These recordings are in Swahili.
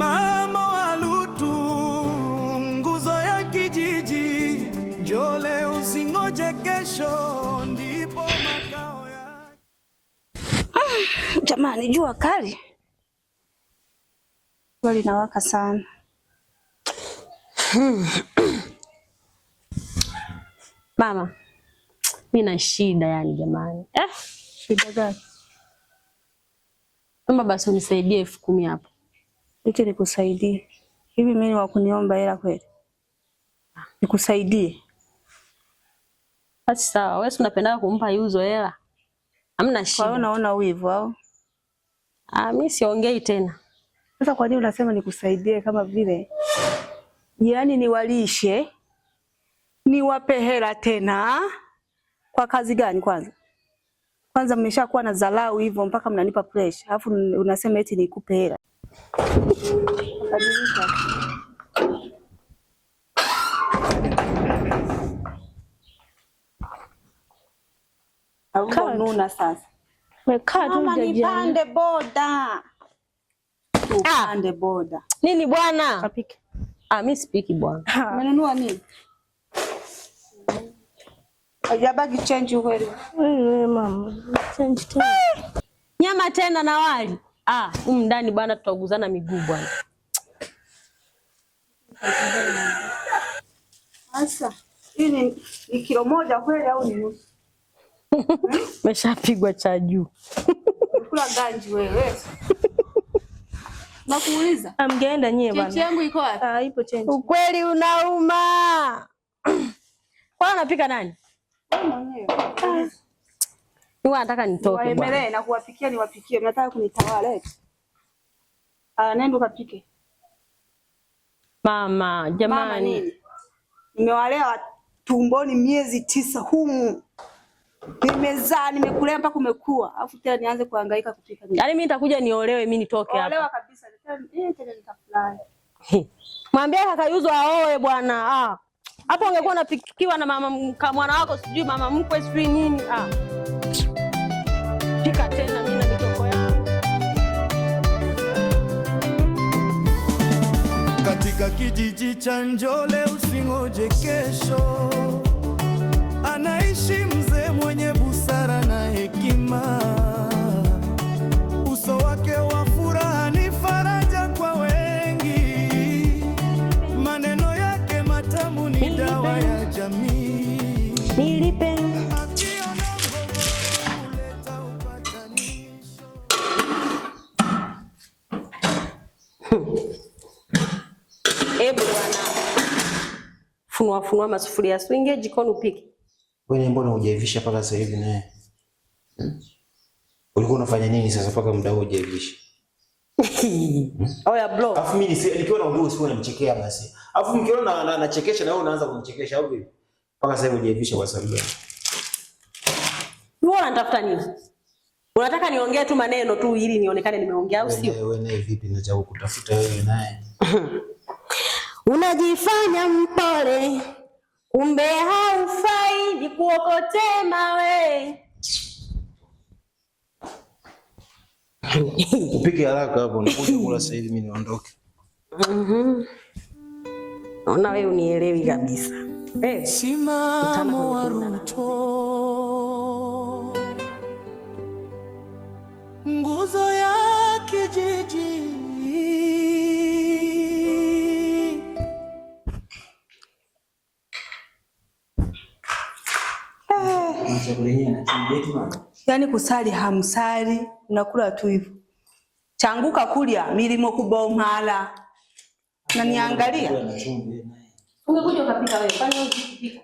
Simamo wa Lutu, nguzo ya kijiji, njoo leo usingoje kesho, ndipo makao ya. Jamani, jua kali. Jua linawaka sana. Mama, mimi na shida yani jamani. Shida gani? Mama basi unisaidie 10,000 hapo. Eti nikusaidie. Hivi mimi wa kuniomba hela kweli? Nikusaidie. Basi sawa, wewe unapenda kumpa Yuzo hela? Hamna shida. Kwa hiyo unaona wivu au? Mimi siongei tena. Sasa kwa nini unasema nikusaidie kama vile yaani niwalishe? Niwape hela tena? Kwa kazi gani kwanza? Kwanza mmeshakuwa na dharau hivyo mpaka mnanipa pressure. Alafu unasema eti nikupe hela. Au nuna sasa. Wekaa tu mama, nipande boda. Nipande boda. Nini bwana? Kapike. Mimi sipiki bwana. Umenunua nini? Hajabaki change kweli. Wewe mama, change tena. Nyama tena na wali. Ndani bwana tutaguzana miguu bwana. Sasa, hii ni kilo moja kweli au ni nusu? Umeshapigwa cha juu. Kula ganji wewe. Nakuuliza. Amgeenda nyie bwana. Change yangu iko wapi? Ipo change. Ukweli unauma. Kwa unapika nani? Wewe mwenyewe. Ni nataka nitoke bwana. Waemelee na kuwapikia niwapikie. Mnataka kunitawala eti. Nenda ukapike. Mama, jamani. Mama nini? Nimewalea tumboni miezi 9 humu. Nimezaa, nimekulea mpaka umekua. Alafu tena nianze kuhangaika kupika nini? Yaani mimi nitakuja niolewe mimi nitoke hapa. Olewa kabisa. Tena nitafurahi. Mwambie kaka Yuzo aoe bwana. Hapo ungekuwa unapikiwa na mama mwana wako sijui mama mkwe sijui nini. Pika tena mimi na mitoko yangu. Katika kijiji cha Njole usingoje kesho, anaishi mzee mwenye busara na hekima. Uso wake wa furaha ni faraja kwa wengi, maneno yake matamu ni dawa ya jamii. Nilipe funua masufuria swinge jikoni upike. Wewe mbona hujaivisha paka sasa hivi naye? Ulikuwa unafanya nini sasa paka muda huo hujaivisha? Oya bro. Alafu mimi nikiwa na ujue sio namchekea basi. Alafu nikiona nachekesha na wewe unaanza kumchekesha au vipi? Paka sasa hivi hujaivisha kwa sababu gani? Wewe unatafuta nini? Unataka niongee tu maneno tu ili nionekane nimeongea au sio? Wewe naye vipi nacha kutafuta wewe naye? Unajifanya mpole, kumbe haufai, nikuokotee mawe. Upike haraka hapo, nakuja kula sasa hivi mimi niondoke. Naona wewe unielewi kabisa. Simamo wa Ruto, nguzo ya kijiji. Yaani kusali hamsali, unakula tu hivyo. Changuka kulia milimo kubomhala. Na niangalia. Ungekuja ukapika wewe, kwani ukipika?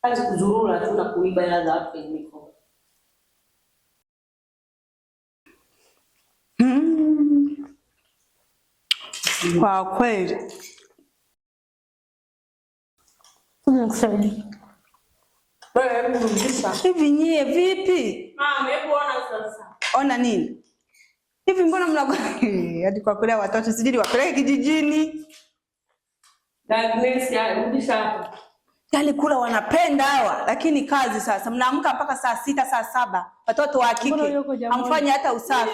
Kazi kuzurura tu na kuiba hela za watu kwenye mikono. Kwa kweli. Unakusaidia. Hivi nyie vipi? Mama, hebu ona sasa. Ona nini? Hivi mbona mnakuwa hadi kwa kulea watoto sijui wapeleke kijijini? Agnes rudisha hapo. Yaani kula wanapenda hawa, lakini kazi sasa mnaamka mpaka saa 6 saa 7. Watoto wa kike hamfanyi hata usafi.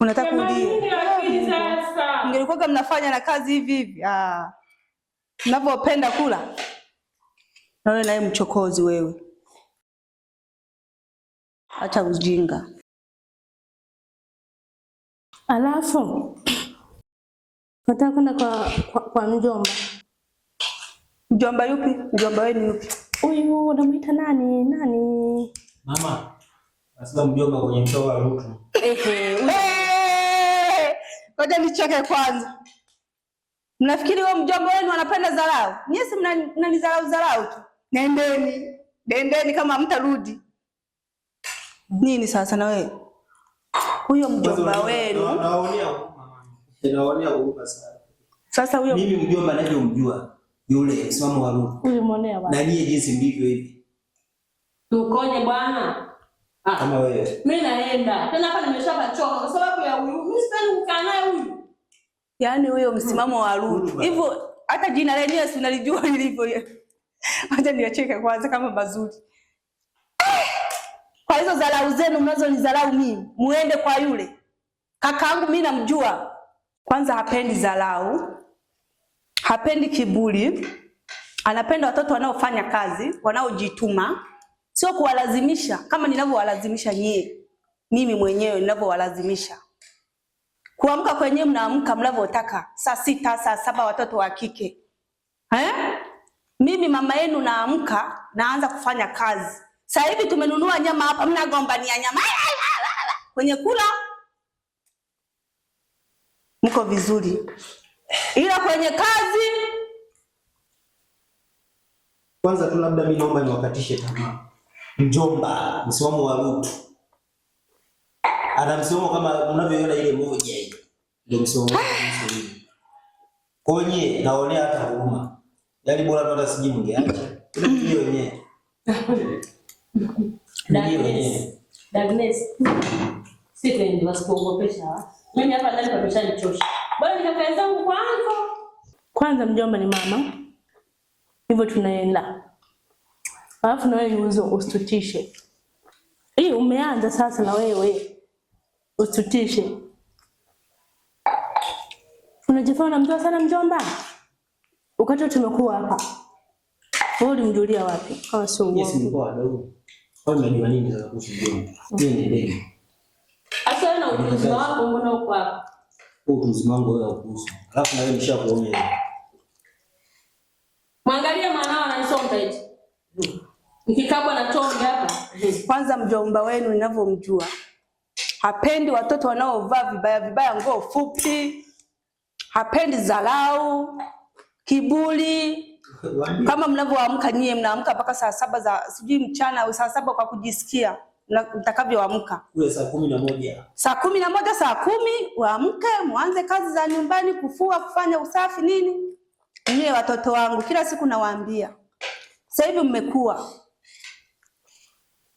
Unataka kulie? Mngelikuwa mnafanya na kazi hivi hivi. Mnavyopenda kula. Na wewe naye mchokozi wewe. Acha ujinga. Alafu nataka kwenda kwa mjomba. Mjomba yupi? Mjomba wenu yupi? Huyu unamuita nani? Mama. Asema mjomba kwenye mtoa wa Rutu. Ngoja nicheke kwanza. Mnafikiri wao mjomba wenu anapenda dharau? Nyinyi mnanidharau tu. Nendeni kama mtarudi. Nini sasa na wewe? Huyo mjomba wenu. Naonea huruma sana. Sasa huyo mimi mjomba ninavyomjua yule msimamo wa Rutu. Ulimonea bwana. Na nyie jinsi ndivyo hivi. Tukoje bwana? Kama wewe. Mimi naenda. Tena hapa nimeshapachoka kwa sababu ya huyu. Mimi sipendi kukaa naye huyu. Yaani huyo msimamo wa Rutu. Hivyo hata jina lenyewe si unalijua lilivyo. Acha niacheke kwanza kama mazuri. Kwa hizo dharau zenu mnazonidharau mimi, muende kwa yule. Kakaangu mimi namjua. Kwanza hapendi dharau. Hapendi kiburi. Anapenda watoto wanaofanya kazi, wanaojituma. Sio kuwalazimisha kama ninavyowalazimisha nyie. Mimi mwenyewe ninavyowalazimisha. Kuamka kwenyewe mnaamka mnavyotaka. Saa 6, saa 7 watoto wa kike. Mimi mama yenu naamka naanza kufanya kazi. Sasa hivi tumenunua nyama hapa, mnagombania nyama. Kwenye kula mko vizuri. Ila kwenye kazi kwanza tu labda mimi naomba niwakatishe tamaa. Mjomba, msimamo wa Rutu. Ana msimamo kama unavyoona ile moja hiyo. Ndio msimamo wake mzuri. Konye naonea hata huruma. Yaani bora hata siji mngeacha. Ndio wenyewe. Dagnes. Sisi ndio wasikuogopesha. Mimi hapa ndani kabisa nichosha. Bwana nikakae zangu kwanza. Kwanza mjomba ni mama. Hivyo tunaenda. Alafu na wewe usitutishe. Umeanza sasa na wewe. Usitutishe. Unajifanya unamjua sana mjomba? Wakati tumekuwa hapa. Wewe ulimjulia wapi? Kama sio uongo. Yes, nilikuwa wadogo. Wewe unajua nini sasa kuhusu mjomba? Ndio. Asa na ujuzi wako mbona uko hapa? Ujuzi wangu wewe kuhusu. Alafu na wewe nishakuona. Mwangalia mwanao ananisonga eti. Nikikabwa na tonge hapa. Kwanza mjomba wenu ninavyomjua. Hapendi watoto wanaovaa vibaya nguo fupi. Hapendi dharau, kiburi. Kama mnavyoamka nyie mnaamka mpaka saa 7 za sijui mchana au saa 7 kwa kujisikia mtakavyoamka. Kule saa 11. Saa 11 saa 10 waamke muanze kazi za nyumbani, kufua, kufanya usafi nini? Nyie watoto wangu kila siku nawaambia. Sasa hivi mmekuwa.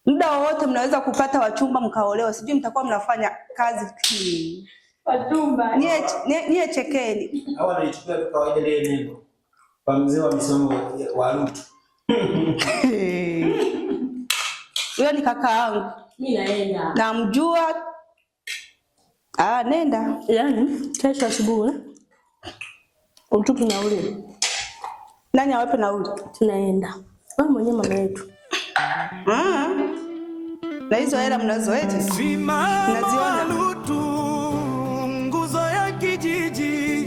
Muda wowote mnaweza kupata wachumba mkaolewa. Sijui mtakuwa mnafanya kazi wachumba. Nyie chekeni. Hawa wanaichukua kwa kawaida ile neno. Kwa mzee wa misomo wa Rutu. Huyo ni kaka yangu. Mimi naenda. Namjua. Nenda. Yaani kesho asubuhi. Utupe nauli. Nani awape nauli? Tunaenda. Wewe mwenyewe mama yetu. Na hizo hela mnazoeti? Mnaziona? Rutu, nguzo ya kijiji.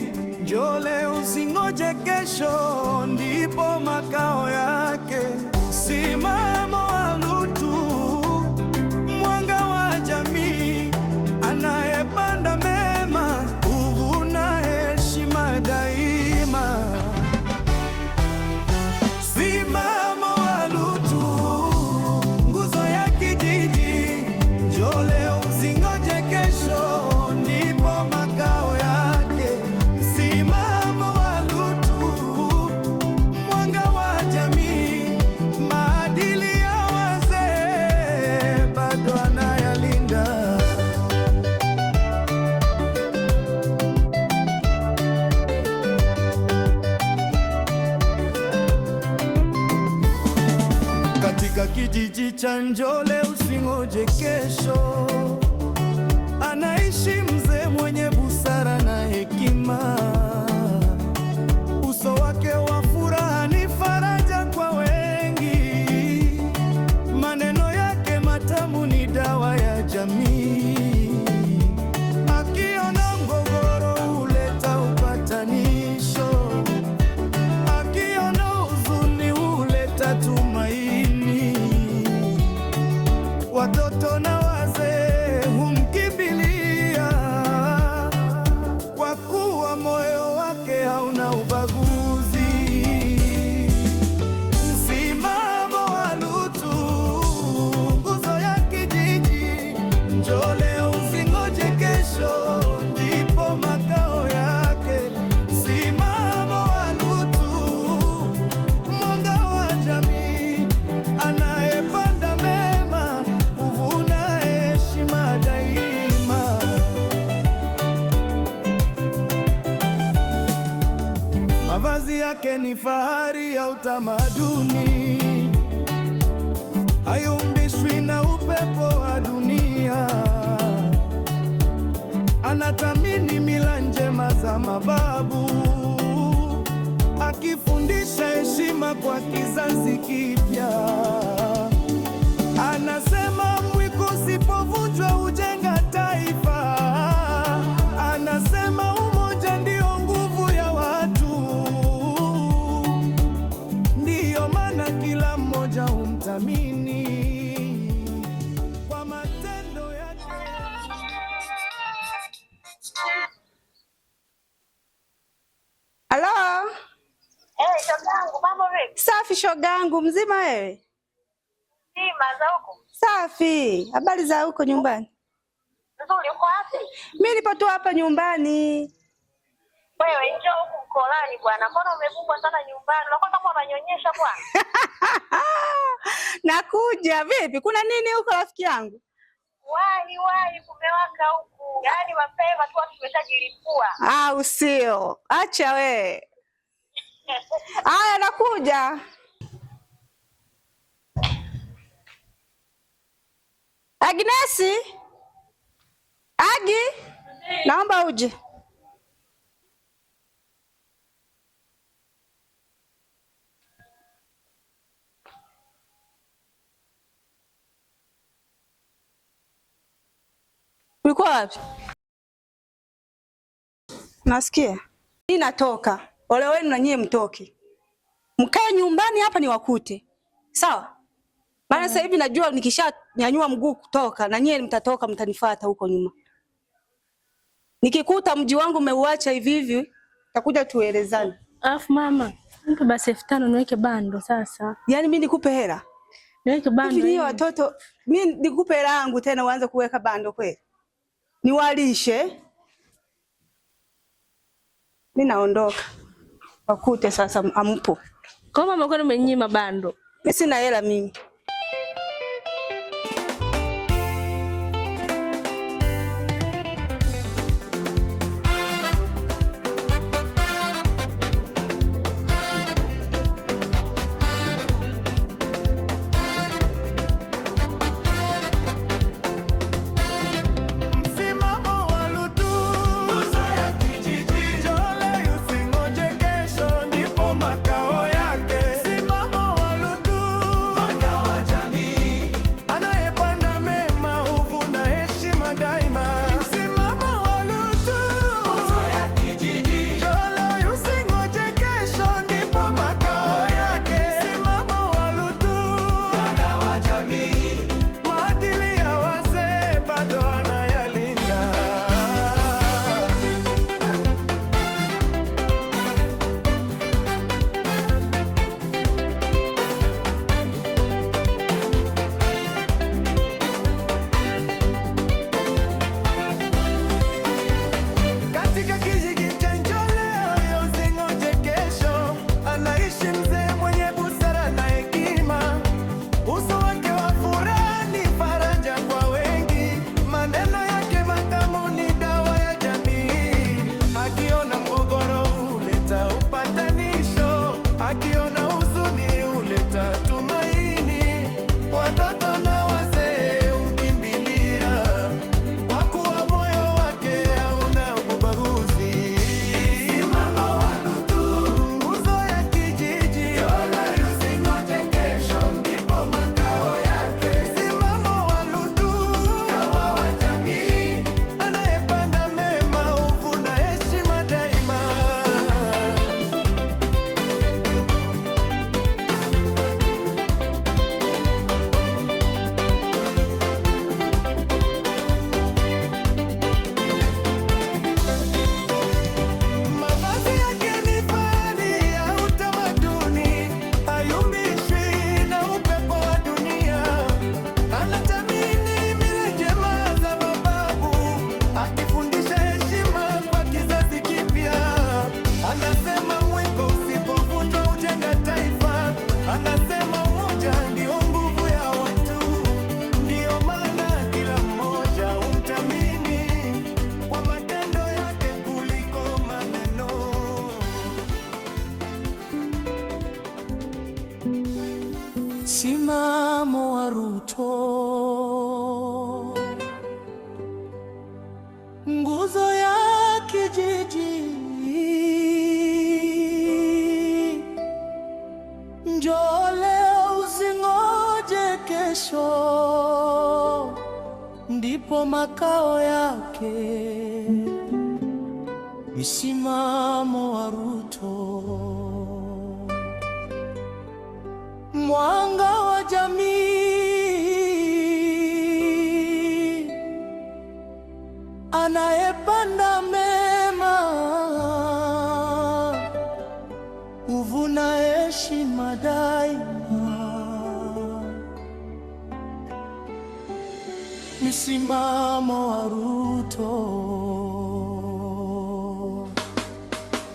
Njole usingoje kesho, ndipo makao yake. Simama wa Rutu, mwanga wa jamii. Anayepanda mema, huvuna heshima daima. Simama wa Rutu, nguzo ya kijiji. Njole usingoje kesho, ndipo makao yake. Simama wa Rutu, mwanga wa jamii. Maadili ya wazee bado anayalinda. Katika kijiji cha Njole usingoje kesho, anaishi mzee hekima. Uso wake wa furaha ni faraja kwa wengi. Maneno yake matamu ni dawa ya jamii. Akiona mgogoro huleta upatanisho. Akiona huzuni huleta tumaini. Watoto na wazee humkimbilia, kwa kuwa moyo wake hauna ubaguzi. Msimamo wa Lutu, nguzo ya kijiji. Njoo leo usingoje kesho, ndipo makao yake. Msimamo wa Lutu, mwanga wa jamii. Anayepanda mema huvuna heshima daima. Mavazi yake ni fahari ya utamaduni, hayumbishwi na upepo wa dunia. Anathamini mila njema za mababu, akifundisha heshima kwa kizazi kipya. Anasema mwiko usipovunjwa hujenga taifa. Anasema umoja ndio nguvu ya watu. Ndiyo maana kila mmoja humthamini kwa matendo yake. Halo? Shogangu, mambo vipi? Safi shogangu, mzima wewe? Mzima, za huko? Safi. Habari za huko nyumbani? Nzuri, uko wapi? Mimi nipo tu hapa nyumbani. Wewe njoo huku Mkolani bwana. Mbona umefungwa sana nyumbani? Unakuwa kama unanyonyesha bwana. Nakuja. Vipi? Kuna nini huko rafiki yangu? Wahi kumewaka huku. Yaani mapema tu watu tumeshajilipua. Usio. Acha we. Aya, nakuja. Agnesi? Agi? Naomba uje. Ulikuwa wapi? Nasikia. Mimi natoka. Ole wenu na nyie mtoke. Mkae nyumbani hapa niwakute. Sawa? Maana sasa hivi najua nikishanyanyua mguu kutoka na nyie mtatoka mtanifuata huko nyuma. Nikikuta mji wangu umeuacha hivi hivi, takuja tuelezane. Alafu mama, nipe basi 5,000 niweke bando sasa. Yaani mimi nikupe hela? Niweke bando. Hivi ni watoto, mimi nikupe hela yangu tena uanze kuweka bando kweli? Niwalishe. Mimi naondoka. Wakute sasa ampo. Kwa mama kwani umenyima bando? Mimi sina hela mimi. Msimamo wa Lutu, nguzo ya kijiji. Njoo leo usingoje kesho, ndipo makao yake. Msimamo wa Lutu, mwanga wa jamii. Anayepanda mema huvuna heshima daima. Msimamo wa Lutu, nguzo ya kijiji. Njoo leo usingoje kesho, ndipo makao yake. Msimamo wa Lutu, mwanga wa jamii. Maadili ya wazee bado anayalinda. Katika kijiji cha Njoleo usingoje kesho, anaishi mzee mwenye busara na hekima. Uso wake wa furaha ni faraja kwa wengi. Maneno yake matamu ni dawa ya jamii. Akiona mgogoro huleta upatanisho. Akiona huzuni huleta tumaini. Watoto na wazee humkimbilia, kwa kuwa moyo wake hauna ubaguzi. Msimamo wa Ruto, nguzo ya kijiji. Njoo leo usingoje kesho, ndipo makao yake. Msimamo wa Ruto, mwanga wa jamii, anayepanda mema huvuna heshima daima. Msimamo wa Ruto,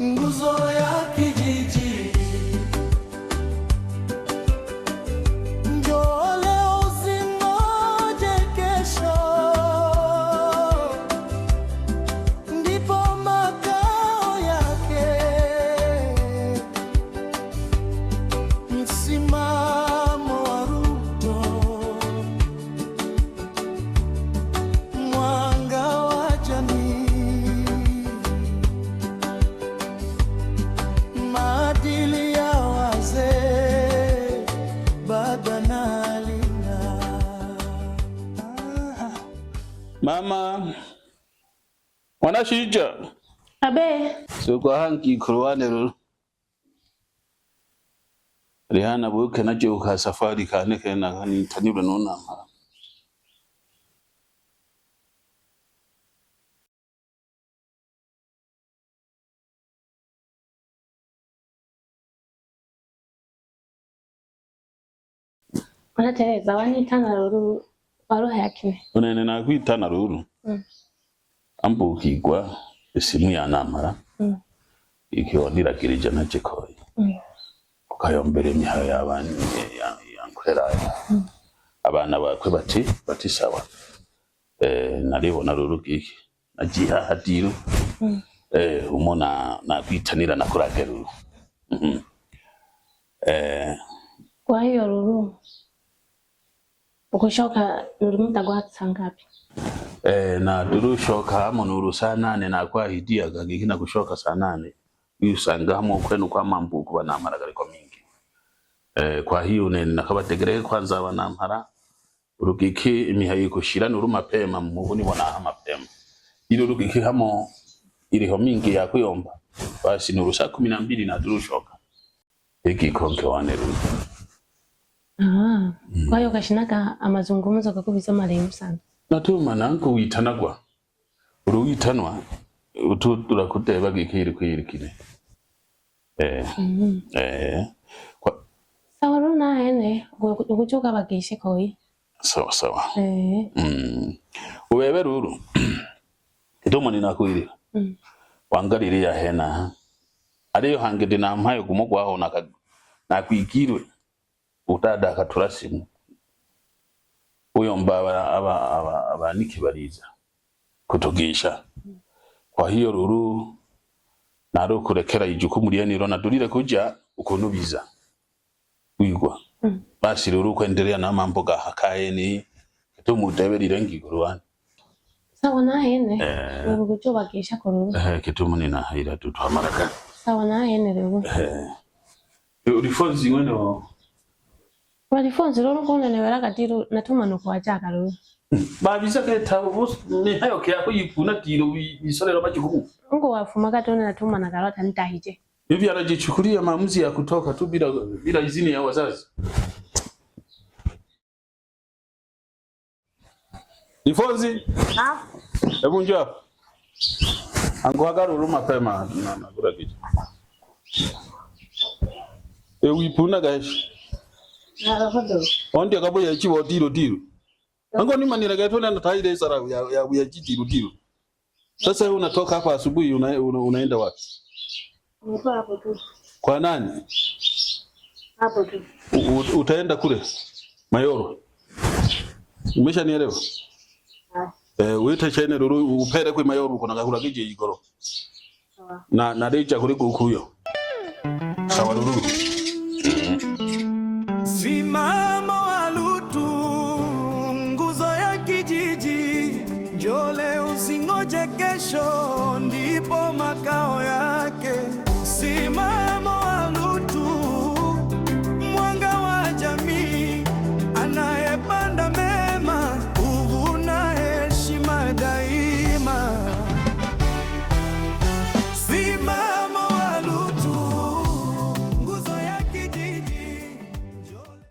nguzo ya kijiji. Mama wanashija Abe soko hangi kurwanero Rihana buke naje uka safari kane kena kani tanibra nona mara Wanatereza wanitana ruru waruha yakine unene na kwitana ruru ambu kigwa isimu ya namara ikiondira kirija naje koyi kukayombere mihayo y'abana yankorera abana bakwe bati sawa naribona ruru kiki najiha hadiru umona nakwitanira nakurageruru kwa hiyo ruru ukoshoka urumta gwatsa ngapi na durushoka munuru saa 8 na kwa hidia gagikina kushoka saa 8 yusanga hamo kwenu kwa mambu kuba namara galiko mingi kwa hiyo ne nakabategereye kwanza banamara urugiki imihaye kushira nuru mapema mubuni bona mapema ilo rugiki hamo iliho mingi ya kuyomba basi nuru saa 12 na durushoka iki konke waneru. Kwa hiyo kashinaka amazungumzo kakubisa marehemu sana. Natuma nanko witanagwa. Uruwitanwa turakuteba gikiri kwirikire. Sawa runa ene ukuchoka bagishe koi. Sawa. Ubebe ruru. Ituma ninakwirira. Wangariri ya hena. Ariyo hangede na mpayo kumugwaho nakwigirwe. Utada akaturasimu uyomba abaniki bariza kutogisha kwa hiyo ruru naro kurekera ijukumu riyeniro nadurire kuja ukuntu biza wigwa basi ruru kwendelea na mambo ga hakaeni tumudeberire ngigurwana sawa naene urugujo bagisha ko ruru kitumu nina haira tutwamaraka sawa naene ruru urifonzi weno walifonzi rero kone nebera katiro natuma no kwachaka rero babisa keta bose ne hayo kya ko yipuna tiro bisorero bakigumu ngo wafuma katone natuma na karota nitahije hivi anajichukulia maamuzi ya kutoka tu bila izini ya wazazi. Ifonzi hebu njoo hapa angwaga ruru mapema na kura kitu wipuna gashi Ondia kabo ya chibo tiro. Ango ni manira gato na taide sara ya tiro. Sasa wewe unatoka hapa asubuhi unaenda wapi? Hapo tu. Kwa nani? Hapo tu. Utaenda kule Mayoro. Umeshanielewa? Wita chene ruru upere kwa Mayoro kuna gakura kije igoro. Sawa. Na deja kuri kuyo. Sawa ruru.